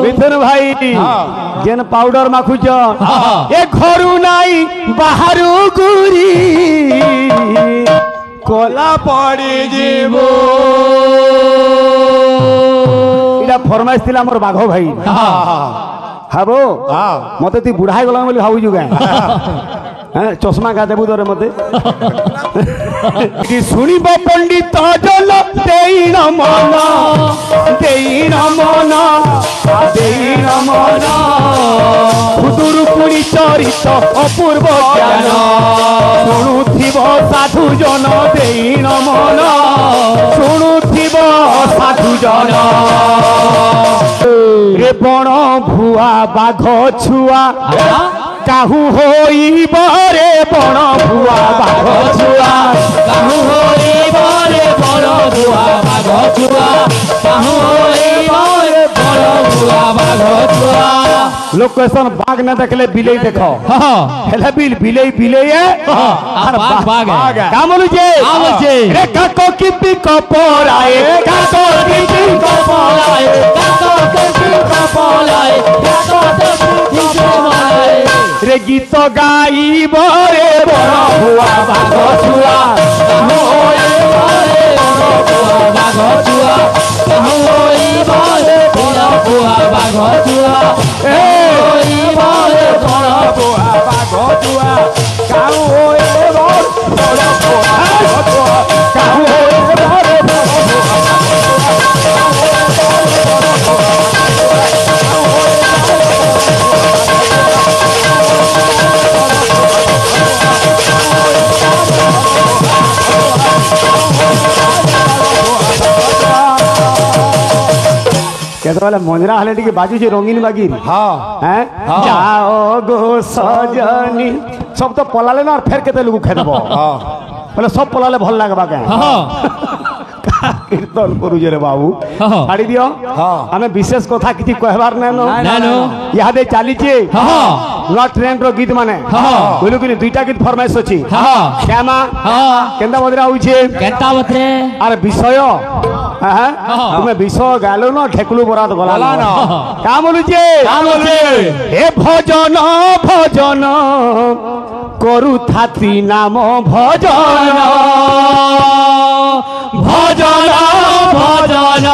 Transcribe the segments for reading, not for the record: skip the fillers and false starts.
मिथुन भाई जेन पाउडर माखुच ए घरू नाई बाहरु गुरी कोला पड़ी जीवो इला फरमाइश थिला मोर बाघ भाई हाबो मते ती बुढ़ाई गला बोली भाबु जुगा चश्मा का देबु दरे मते कि सुनिब पंडित जल देइन मन खुदुरु पुणी चरित अपूर्व ज्ञान शुणुथिब साधु जन देइन मन शुणुथिब साधु जन रे बण भुआ बाघ छुआ काहू होइब रे बण भुआ बाघ छुआ काहू होइब रे बण भुआ बाघ छुआ काहू होइब रे बण भुआ बाघ छुआ लोकेशन बाघ न देखले बिलेई देखो हेले बिलेई बिलेई है और बाघ है का बोलु जे रे काको की पिक पराए काको की पिक पराए काको की पिक पराए काको की पिक पराए रे गीत गाइब रे बण भुआ बाघ छुआ काहू होइब रे बण भुआ बाघ छुआ काहू होइब रे बण भुआ बाघ छुआ ए होइब रे बण भुआ बाघ छुआ काहू होइब बण भुआ बाघ छुआ काहू होइब रे बण भुआ मंजरा हले टी बाजू जे रंगीन बागी जाओ गो सजनी सब तो पलाले ना फिर केते लोग खेदब बोले सब पलाले भल लागबा के कीर्तन करू जे रे बाबू छाड़ी दियो हमें विशेष कथा किछि कहबार नानो यादे चाली छे नुआ ट्रेन रो गीत माने बोलु कि दुईटा गीत फरमाइश अछि श्यामा केंदा मदरा होइछे केंता बतरे अरे विषय तुम्हें विषय गालो ना ठेकलू बरात गला ना का बोलु छे हे भजन भजन करु थाती नाम भजन भजन भजन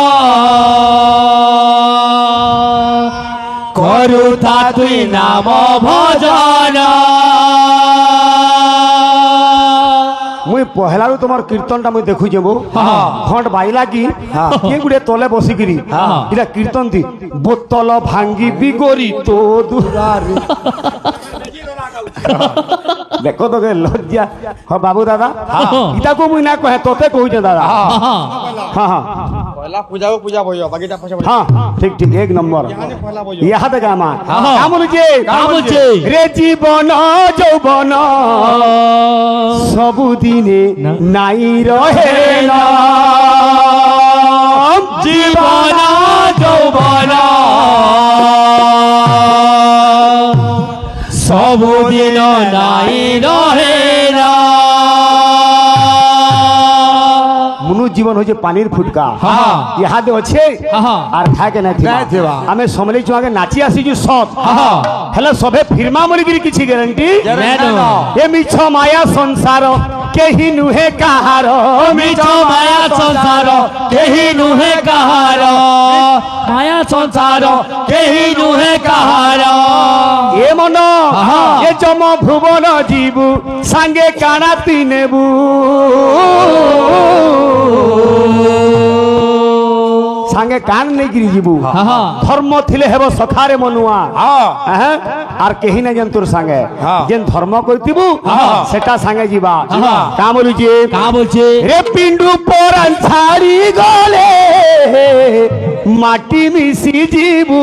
करु थाती नाम भजन मुई पहलारू तुमार कीर्तन टा मुई देखु जेबो खंड बाइला की के गुडे तले बसिकिरी इला कीर्तन थी बोतल भांगी बिगोरी तो दुरारे देखो तो के लज्जा हो बाबू दादा इता को मुई ना कहे तोते कहू जे दादा हां पहला पूजा को पूजा भइयो बाकीटा पछे हां ठीक ठीक एक नंबर यहां तक आमा का बोलु जे रे जीवन यौवन सबु दिने नाई रहे ना जीवन यौवन सबु दिन नाई रहे ना मुनु जीवन हो जे पानीर फुटका यहाँ दे अच्छे आर खाए के नहीं थिबा हमें समले छुआ के नाची आसी जो सब हेले सबे फिरमा मोली गिरी किछि गारंटी ए मिछ माया संसार केही नुहे कहार मिछ माया संसार केही नुहे कहार माया संसार केही नुहे कहार ए मन ए जम भुवन जीवु संगे काणाती नेबु सांगे कान नहीं गिरी जीवु धर्म थिले हेबो सखारे मनुआ आर केही नै जंतुर संगे जेन धर्म करतिबु सेटा संगे जीवा का बोलु जे रे पिंडु परान छाड़ी गले माटी मिसी जीवु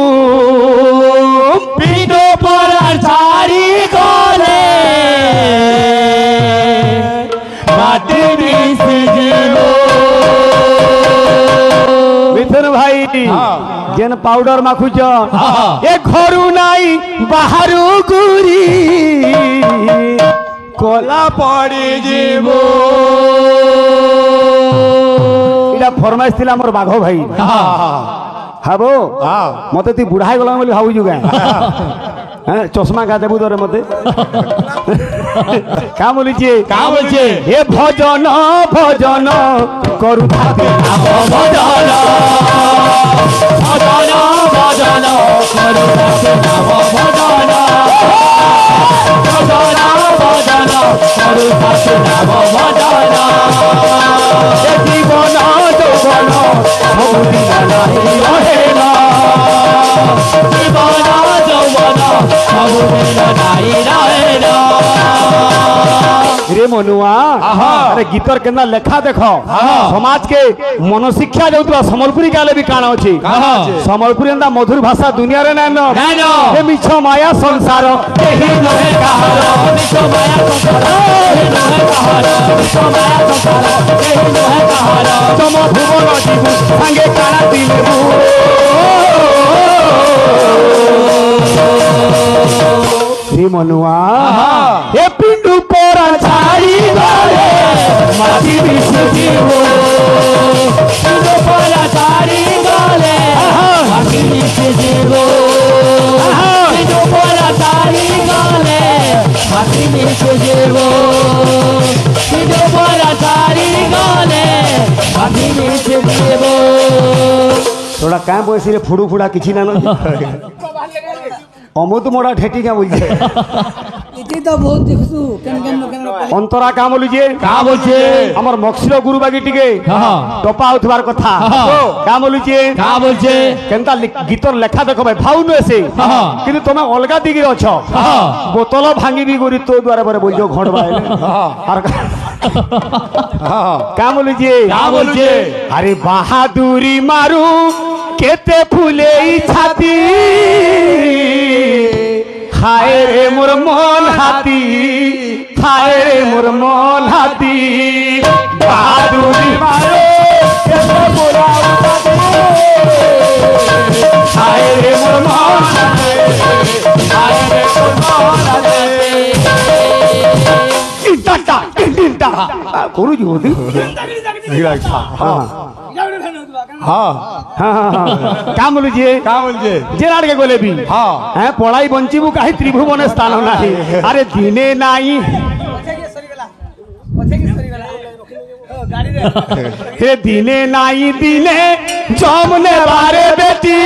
पिंडु परान छाड़ी गले माटी मिसी जीवु मिथुन भाई जेन पाउडर माखुच ए घरू नाई बाहरु गुरी कोला पड़ी जीवो इला फरमाइश थिला मोर बाघ भाई हाबो मते ती बुढ़ा गला बोली भाबु जुगा हैं चश्मा का देबु दरे मते का बोली छे हे भजन भजन करू थाते नाम भजन भजन भजन करू थाते नाम भजन भजन भजन करू थाते नाम भजन ए जीवन जौवन भौतिक नाही रहेला जीवन जौवन भौतिक नाही रहेला रे मनुआ अरे गीतर केना लेखा देखो समाज के मनोशिक्षा जाउतबा संबलपुरी गाले भी काना अछि संबलपुरी एंदा मधुर भाषा दुनिया रे नानो हे मिछ माया संसार एही नहे कहार मिछ माया संसार एही नहे कहार मिछ माया संसार एही नहे कहार तम भुवन जीवु संगे काना दिलेबु रे मनुआ हे पिंडू पोरा छाड़ी गले माटी विश्व जीवो पिंडू पोरा छाड़ी गले माटी विश्व जीवो पिंडू पोरा छाड़ी गले माटी विश्व जीवो पिंडू पोरा छाड़ी गले माटी विश्व जीवो थोड़ा काम बयसी रे फुडू फुडा किछि ना अमुत मोड़ा ठेठी क्या बोलছে इति तो बहुत देखसु केन अंतरा का बोलছে हमर मक्सिलो गुरु बागी टिके टपा उठवार कथा का बोलছে केनता गीतर लेखा देखो भाई भाउ न से किंतु तुम अलगा दिगि अछ बोतल भांगी भी गुरी तो द्वारा पर बोलजो घोड़ बाइले और का बोलছে अरे बहादुरी मारू केते फुले छाती हाय रे मोर मन हाथी हाय रे मोर मन हाथी बहादुरी मारो केते बोला हाय रे मोर मन हाथी हाय रे मोर मन हाथी इंटा इंटा गुरु जी होती का बोलुए जेराड़ के गोले भी हैं पढ़ाई बंचीबू कहीं त्रिभुवन स्थान नाही अरे दिने नाई हे दिने नाई दिने जमने बारे बेटी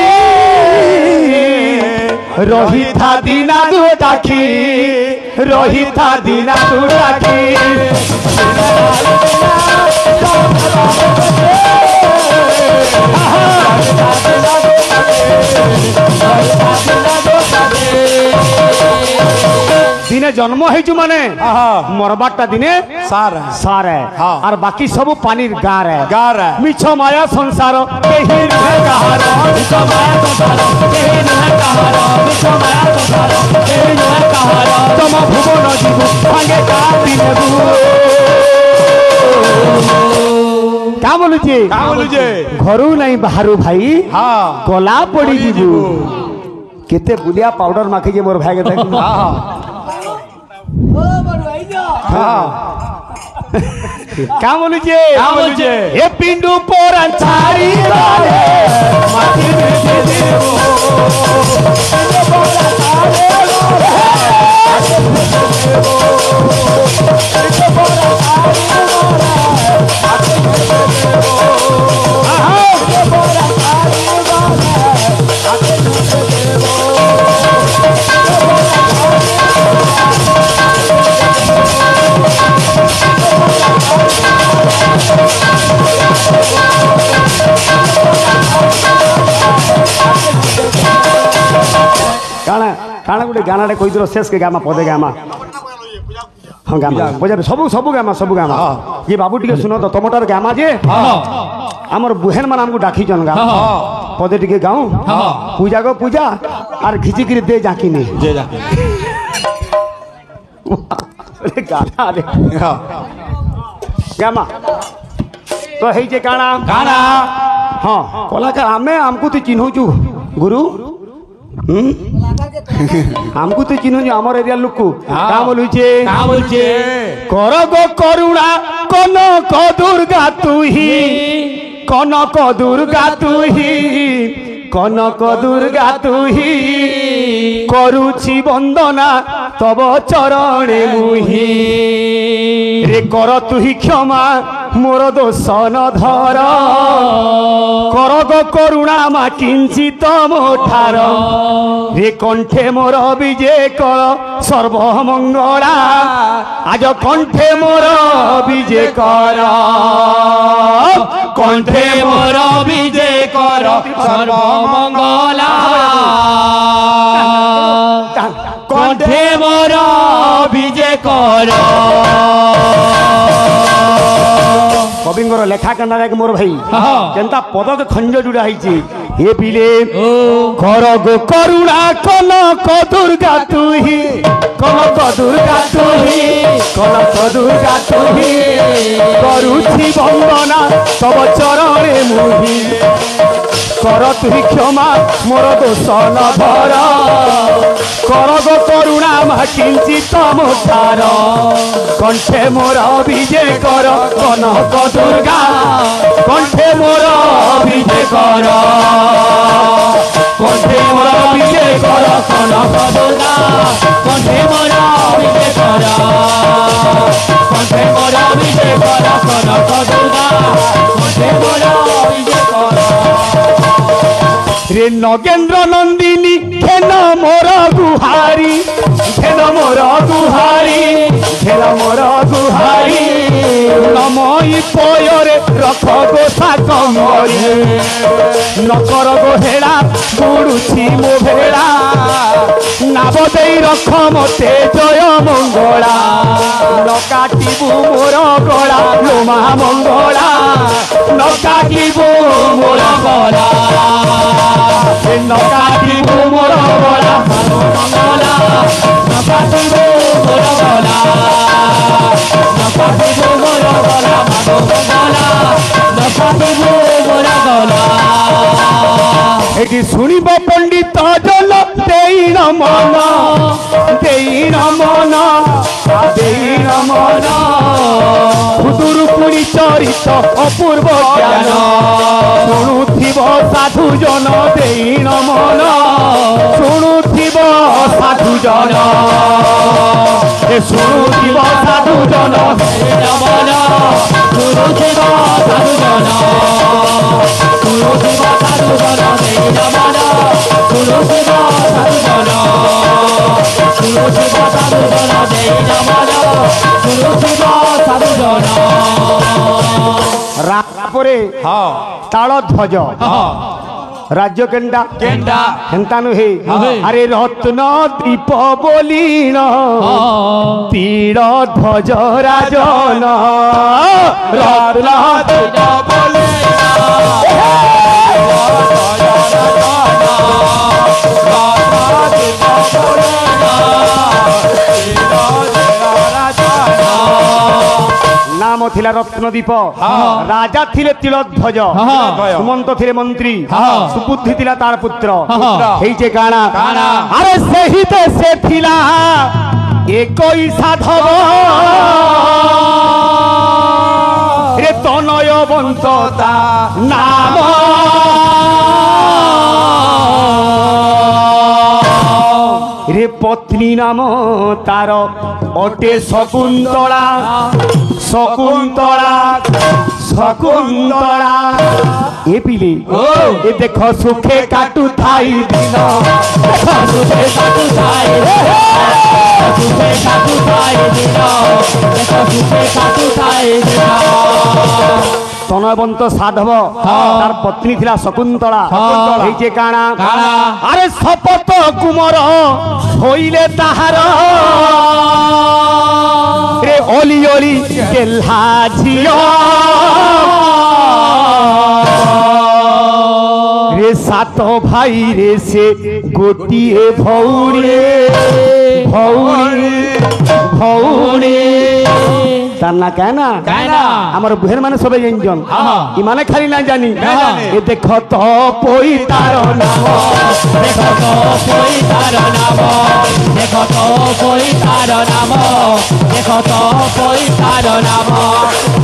रही था दीना दू टाकी रही था दीना दू टाकी दिने जन्म है माने मरबाटा दिने सार सार है और बाकी सब पानी गार है मिछ माया संसार केही नहे कहार मिछ माया संसार केही नहे कहार मिछ माया संसार केही नहे कहार तम भुवन जीवु भांगे का दिनेबु का बोलुचे घरू नहीं बाहरु भाई कला पड़ी जीवु केते बुलिया पाउडर माखी जे मोर भाई के देख क्या बोलुचे ये पिंडू पोरा छाड़ी गले माटी विश्व जीवो पिंडू पोरा छाड़ी गले माटी विश्व जीवो पिंडू पोरा छाड़ी गले माटी विश्व जीवो पिंडू पोरा छाड़ी गले माटी विश्व जीवो काना काना गुटे गानाटे कहि दिलो शेष के गामा पदे गामा हां गामा बजा सब गामा ये बाबू टिके सुनो तो टमाटर गामा जे हमर बुहेन मान हमको डाकी जन गा पदे टिके गाऊ पूजा को पूजा और खिची कर दे जाकी ने जे जाकी अरे गाना रे गामा तो हे जे गाना हां कलाकार हमें हमको तो चिन्हू छु गुरु हमको तो चिन्हू आमर एरिया लोक को का बोलुचे कर गो करुणा कनक दुर्गा तू ही কনক দুর্গা তুহি করুছি বন্দনা তব চরণে মুহি রে কর তুহি ক্ষমা মোর দোষ ন ধর কর গো করুণা মা কিঞ্চিত মোঠার রে কণ্ঠে মোর বিজে কর সর্বমঙ্গলা আজ কণ্ঠে মোর বিজে কর কণ্ঠে মোর বিজে কর সর্বমঙ্গলা কণ্ঠে মোর বিজে কর কবিঙ্গর লেখা কান্নারে মোর ভাই কেনতা পদক খঞ্জ জুড়া হইছে এ পিলে কর গো করুণা কনক দুর্গা তুহি কনক দুর্গা তুহি কনক দুর্গা তুহি করুছি বন্দনা তব চরণে মুহি কর তুহি ক্ষমা মোর দোষ ন ধর কর গো করুণা মা কিঞ্চিত মোঠার কণ্ঠে মোর বিজে কর কনক দুর্গা কণ্ঠে মোর বিজে কর কণ্ঠে মোর বিজে কর কনক দুর্গা কণ্ঠে মোর বিজে কর কণ্ঠে মোর বিজে কর কনক দুর্গা কণ্ঠে মোর বিজে কর রে নগেন্দ্র নন্দিনী ঘেন মোর গুহারি ঘেন মোর গুহারি ঘেন মোর গুহারি নমই পয়রে রখ গোসা কমরি নকর গো হেড়া গুড়ুছি মো ভেড়া নাব দেই রখ মতে জয় মঙ্গলা নকাটিবু মোর গলা লোমা মঙ্গলা নকাটিবু মোর গলা নকাটিবু মোর গলা মঙ্গলা নকাটিবু মোর গলা নকাটিবু মোর গলা মঙ্গলা নকাটিবু মোর গলা এটি শুনিব পণ্ডিত জন দেই মন দেই মন দেই মন খুদুরু কুড়ি চরিত অপূর্ব জ্ঞান শুণুথিব সাধু জন দেই মন শুণুথিব সাধু জন শুণুথিব সাধু জন মন শুণুথিব সাধু জন শুণুথিব সাধু জন দেই মন শুণুথিব সাধু জন শুণুথিব সাধু জন দেই মন শুণুথিব সাধু জন রাপরে তাল ধ্বজ রাজ্য কেন্ডা কেন্ডা হেন্তা নুহে আরে রত্ন দীপ বলিন তীর ধ্বজ রাজন রত্ন দীপ বলিন নাম ଥିଲା ରତ୍ନଦୀପ ରାଜା ଥିଲେ ତିଳଧ୍ୱଜ ସୁମନ୍ତ ଥିଲେ ମନ୍ତ୍ରୀ ସୁବୁଦ୍ଧି ଥିଲା ତାର ପୁତ୍ର ହେଇଛେ କାଣା ଆରେ ସେହି ଦେଶେ ଥିଲା ଏକଇ ସାଧବ ରେ ତନୟବନ୍ତ ତା ନାମ রে পত্নী নাম তার অটে শকুন্তলা শকুন্তলা শকুন্তলা এ পিলে এ দেখ সুখে কাটু থাই দিন দেখ সুখে কাটু থাই সুখে কাটু থাই দিন দেখ সুখে কাটু থাই দিন তনয়বন্ত সাধব তার পত্নী ଥିଲା শকুন্তলা ହେଇছে কাଣା আরে শপথ কুমর হইলে তাহার রে অলি অলি গেল্হা ঝিও রে সাত ভাই রে সে গোটিয়ে ভৌরে ভৌরে ভৌরে তার না কেন না কেন না? আমার বুহের মানে সবাই জানজন হ্যাঁ। ইমানে খালি না জানি না জানি। এ দেখো তো পই তার নাম দেখো তো পৈতার নাম, দেখো তো পৈতার নাম, দেখো তো পৈতার নাম,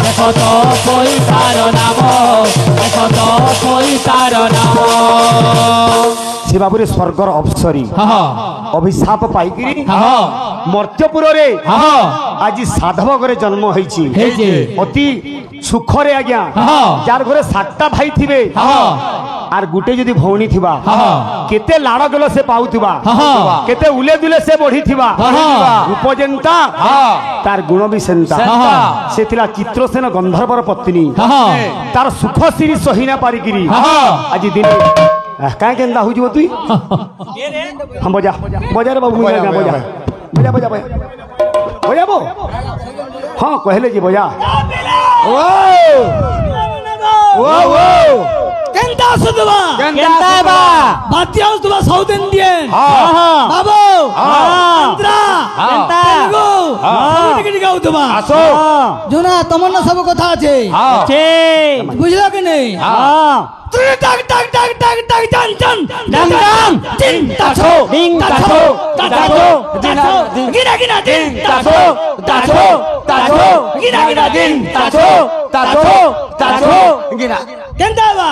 দেখো তো পৈতার নাম, দেখো তো পৈতার নাম। সে বাবুরে স্বর্গর অপসরী অভিশাপ পাইকিরি হ্যাঁ মর্ত্যপুরে হ্যাঁ আজি সাধব ঘরে জন্ম হয়েছি ହେଇଛି। অতি সুখরে আজ্ঞা হ্যাঁ। যার ঘরে 7টা ভাই থিবে হ্যাঁ আর গুটে যদি ভৌণী থিবা হ্যাঁ কেতে লাড় গেল সে পাউথিবা হ্যাঁ কেতে উলে দুলে সে বঢ়িথিবা হ্যাঁ। উপজেন্তা হ্যাঁ তার গুণ বি সেন্তা হ্যাঁ। সে ଥିଲା চিত্রসেন গন্ধর্বর পত্নী হ্যাঁ তার সুখ সিরি সহিনা পারিকিরি হ্যাঁ। আজি দিনে কাঁ কেন্দা হউଯିବ তুই হ্যাঁ বজা বজারে বাবু বজা বজা বজা বজা বজা বজাবো হ্যাঁ কহিলে যে বজা ও ও ও কেনতা আসুদবা କେନ୍ତା ହେବା? বাতি আসুদবা সাউথ ইন্ডিয়ান হ্যাঁ বাবু আন্ধ্রা কেନ୍ତା? তেলুগু সবটি কি গাউতবা আসো জোনা তোমার না সব কথা আছে ଅଛି। বুঝলো কি নেই হ্যাঁ তুই টাক টাক টাক টাক টাক টান টান টান টান, তিন তাছো, ডিং তাছো, তাছো, তাছো গিনা গিনা তিন তাছো, তাছো, তাছো, গিনা গিনা তিন তাছো, তাছো, তাছো, গিনা। কেনতা বা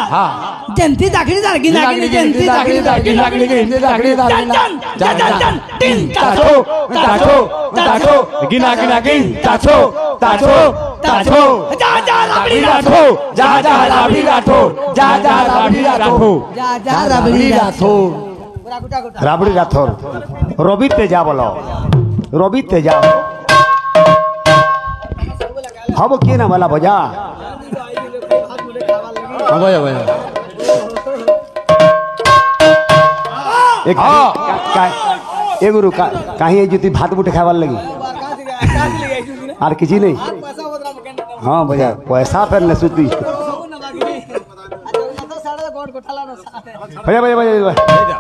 জেন্তি দাখলি দার গিনা গিনা জেন্তি দাখলি দার গিনা গিনা টান টান টান টান তিন তাছো তাছো, তাছো, গিনা গিনা গিন, তাছো, তাছো, তাছো, যা যা রাবড়ি রাঠো, যা যা রাবড়ি রাঠো, যা যা রাবড়ি রাঠো, যা যা রাবড়ি রাঠো রাবড়ি রাথর রবিতে যা বলো রবিতে যা হব কি না বলা বজা বজা বজা। এ গুরু কাহি এই যদি ভাত বুটে খাবার লাগি আর কিছু নেই হ্যাঁ বজা পয়সা ফের নে সুতি বজা বজা বজা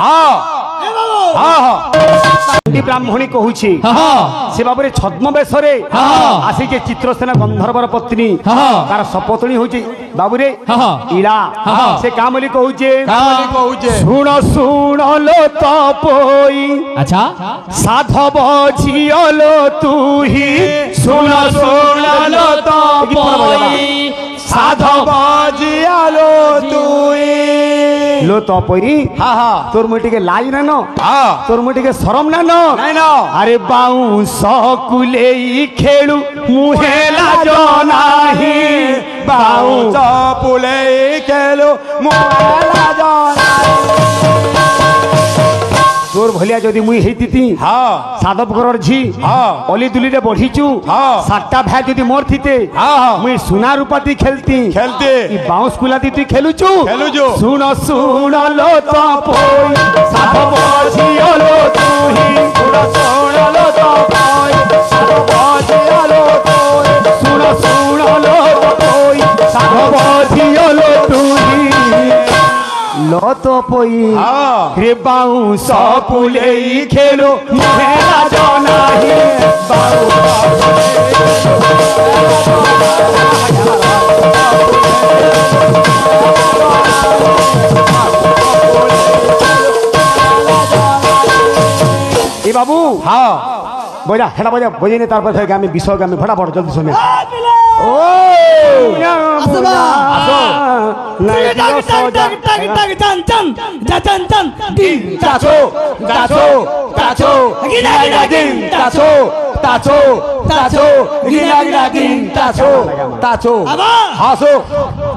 হ্যাঁ হ্যাঁ হ্যাঁ ব্রাহ্মণী কহুছি হ্যাঁ সে বাবুরে ছদ্মবেশরে হ্যাঁ। আসিছে চিত্রসেনা গন্ধর্বর পত্নী হ্যাঁ। তার সপত্নী হচ্ছে বাবুরে হ্যাঁ। ইড়া হ্যাঁ। সে কামলি কহুছে কামলি কହୁଛେ। শুণ শুণ লো তপই আচ্ছা সাধব ঝিয়লো তুহি শুণ শুণ লো তপই সাধব ঝিয়লো তুই লো তপই হ্যাঁ হ্যাঁ তোর মুই টিকে লাজ নেন হ্যাঁ তোর মুই টিকে শরম নেন নাই ন। আরে বাউঁশ কুলেই খেলু মুহে লাজ নাহি বাউঁশ পুলেই খেলো মোলা তোর ভলিয়া যদি মুই হইতিতি হ্যাঁ সাধব ঘরর ঝি হ্যাঁ। অলি দুলিরে বঢ়িছু হ্যাঁ। 7টা ভাই যদি মোর থিতে হ্যাঁ, হ্যাঁ। মুই সোনা রূপাতি খেলতি খেলতে ই বাউঁশ কুলাতি তুই খেলুছু খেলুছু। শুণ শুণ লো তপই সাধব ঝিয়লো তুহি শুণ শুণ লো তপই সাধব ঝিয়লো তুই শুণ শুণ লো তপই সাধব ঝিয়লো তুহি লো তপই হ্যাঁ। রে বাউঁশ কুলেই খেলো মুহে লাজ নাহি এ বাবু হ্যাঁ বজা হেটা বজা বজে নে তারপর থেকে আমি বিষয় আমি ফটাফট জলদি শুনে ও আসবা। আসো টাক টাক টাক টাক টাক টান টান যা টান টান তিন তাছো তাছো তাছো গিনা গিনা গিন তাছো তাছো তাছো গিনা গিনা গিন তাছো তাছো আবা হাসো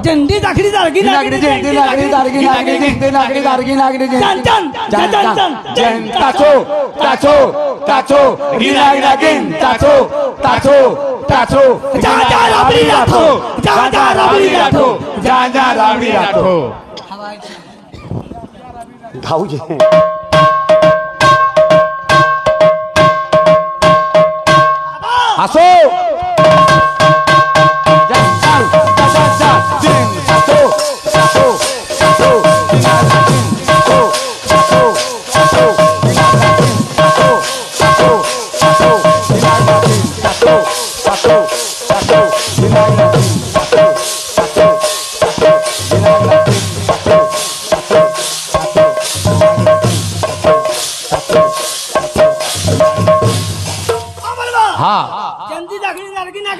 জেন্তি দাখলি দার গিনা গিনা গিনা গিনা গিনা গিনা গিনা গিনা গিনা গিনা টান টান যা টান টান জেন তাছো তাছো তাছো গিনা গিনা গিন তাছো তাছো তাছো যা যা রাবড়ি রাঠো যা যা রাবড়ি রাঠো যা যা রাবড়ি রাঠো খাউছে হাসো যা যা যা যা জেন তাছো তাছো তাছো গিনা গিন তাছো তাছো তাছো গিনা গিন তাছো তাছো তাছো গিনা গিন তাছো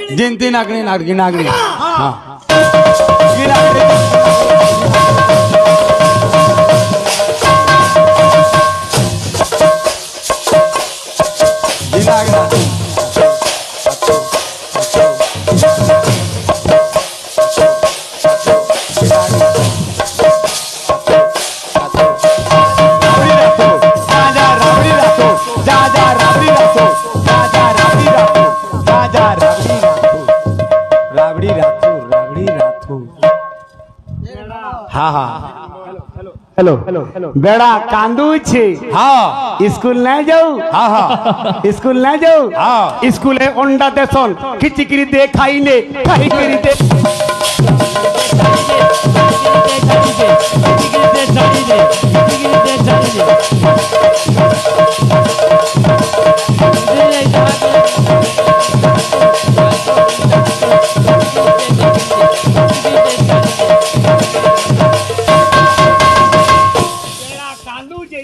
जिंती नागणी नागणी नागणी हाँ हेलो बेड़ा कांदू छे हाँ स्कूल ना जाऊ हाँ हाँ स्कूल ना जाऊ हाँ स्कूले अंडा देसन खिचकिरी दे खाइले खाई करी दे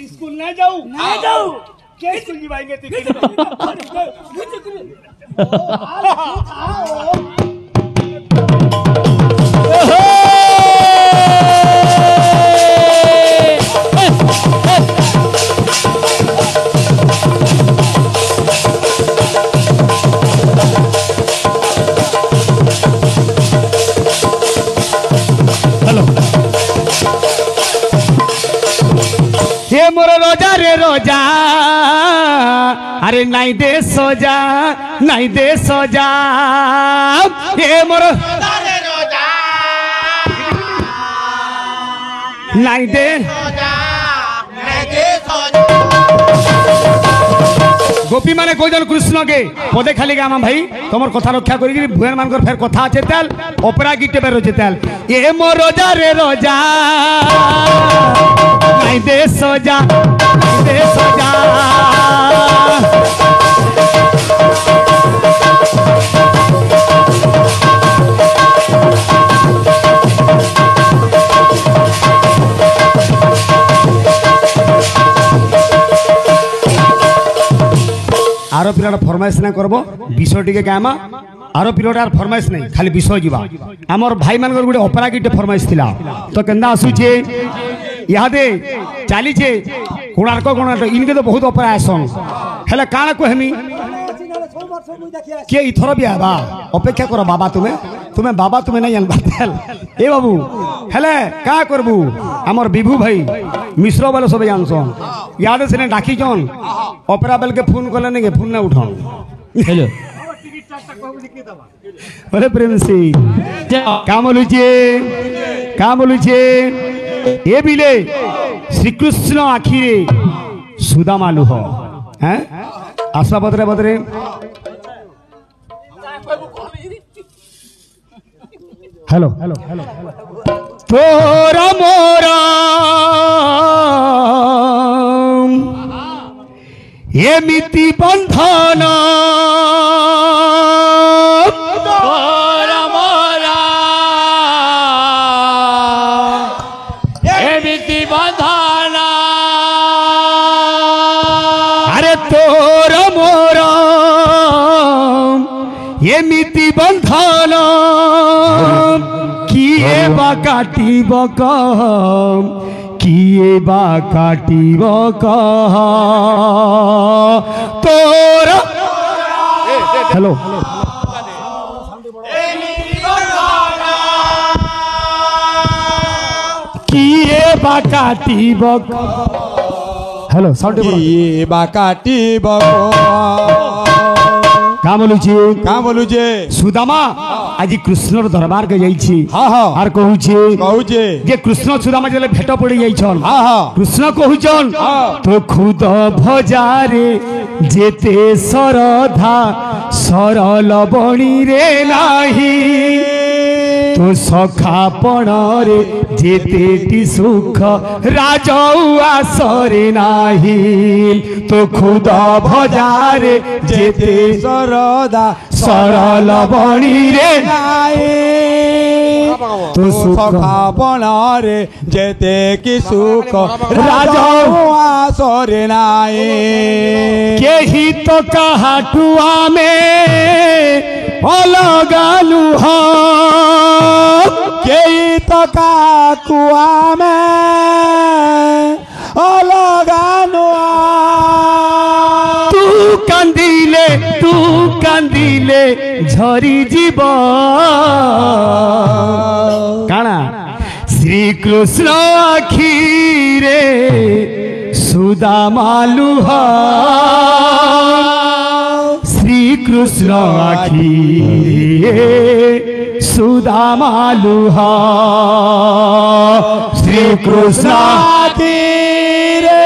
स्कूल ना जाऊ क्या स्कूल की भाई ये मोर रोजा रे रोजा अरे नहीं दे सोजा नहीं दे सोजा ये मोर रोजा रे रोजा नहीं दे सोजा नहीं दे सोजा गोपी माने कोजन कृष्ण के पदे खाली गामा भाई तुमर कथा रक्षा करी भुवन मानकर फेर कथा আছে তেল ओपरा गीते पे रोजे तेल ये मोर रोजा रे रोजा नहीं दे सोजा नहीं दे सोजा आरो पिरियड फरमाइश ना करबो विषय टिके गामा आरो पिरियड आर फरमाइश नहीं खाली विषय जीवा हमर भाई मानकर गुटे ओपेरा गीते फरमाइश थिला तो केंदा आसुचे यादे चाली छे कोणार्क कोणार्क इनके तो बहुत ओपेरा आसन हेला काना कहमी के इथर भी आबा अपेक्षा करो बाबा तुम्हें बाबा तुम्हें नहीं जानबातेल ए बाबू हेले का करबू हमर विभू भाई मिश्र वाले सब जानसन याद से ने डाकी जन ओपेरा बेल के फोन करले ने फोन ना उठाओ हेलो अरे प्रेम से का बोलुचे ए बिले श्री कृष्ण आखिरे सुदामा लुह हैं आसवा बदरे बदरे हेलो तोरा मोरा एमिति बंधन तोरा मोरा एमिति बंधन अरे तोरा मोरा एमिति बंधन किए बा काटिब कम किए बा काटिब कह तोरा हेलो किए बा काटिब हेलो साउंड किए बा काटिब का बोलुचे सुदामा आज कृष्ण दरबार के जाइछि हाँ हाँ आर कहूचे जे कृष्ण सुदामा जले भेट पड़ी जाइछन हाँ हाँ कृष्ण कहूचन तो खुद भजारे जेते सरधा सरल बणी रे नाही तो सखापण रे जेते सुख राजौआ सरे नाही तो खुद भजारे जेते सरदा सरल बणी रे तो सखापण रे जेते कि सुख राजौआ सरे नाही केही तो कहाटुआ में अलगा लुह केई तो काकुआ में अलगा नुआ तू कांदिले झरी जीव काना श्रीकृष्ण आखिरे सुदामा लुह श्रीकृष्ण आखिरे सुदामा लुह श्रीकृष्ण आखिरे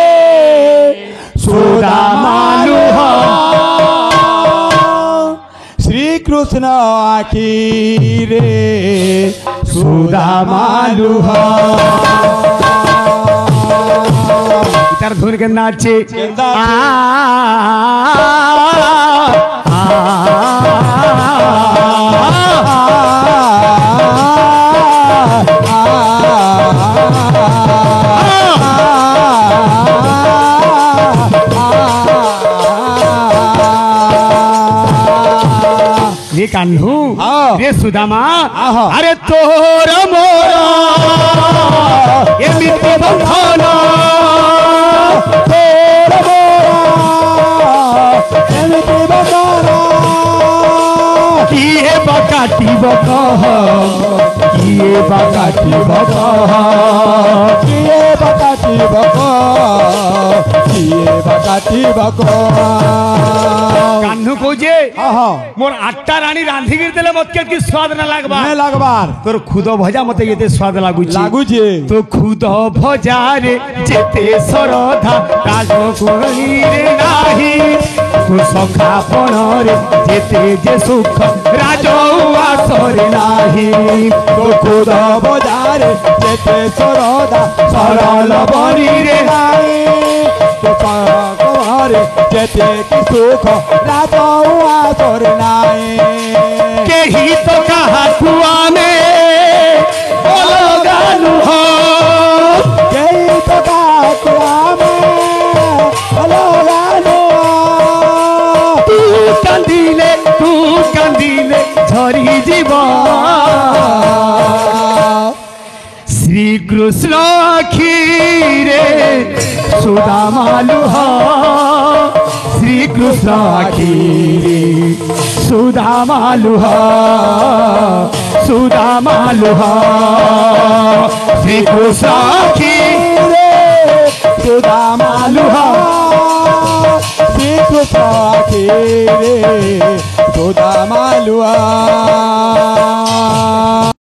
सुदामा लुह श्री कृष्ण आखिरे सुदामा लुह गिटार धुन के नाचे केंदा ये कान्हू हाँ। ये सुदामा आहा। अरे तोर मोरा ये मिट्टी बंधन तोर मोरा एमिति बकारा किए बकाटी बकह किए बकाटी बकह किए बकाटी बका किए बकाटी बका कान्हू कौजे आहा मोर आठटा रानी रांधी गिर देले मत के स्वाद ना लागबा मैं लगबार तोर खुद भजा मते येते स्वाद लागुची लागुची तो खुद भजारे जेते सरधा कागो कोणी रे नाही तू सखा पणरे जेते जे सुख राजौआ सरे नाही तो खुद बजारे जेते सरोदा सरल बनी रे नाई तो पारे जेते की सुख राजौआ सर नाई केही तो कहा कुआ में अलगा लुह केई तो काकुआ में अलगा नुआ तू कांदिले झरी जीव श्रीकृष्ण आखिरे सुदामा लुह श्रीकृष्ण आखिरे सुदामा लुह सुदामा लुह श्रीकृष्ण आखिरे सुदामा लुहा श्री कृष्ण आखिरे सुदामा लुहा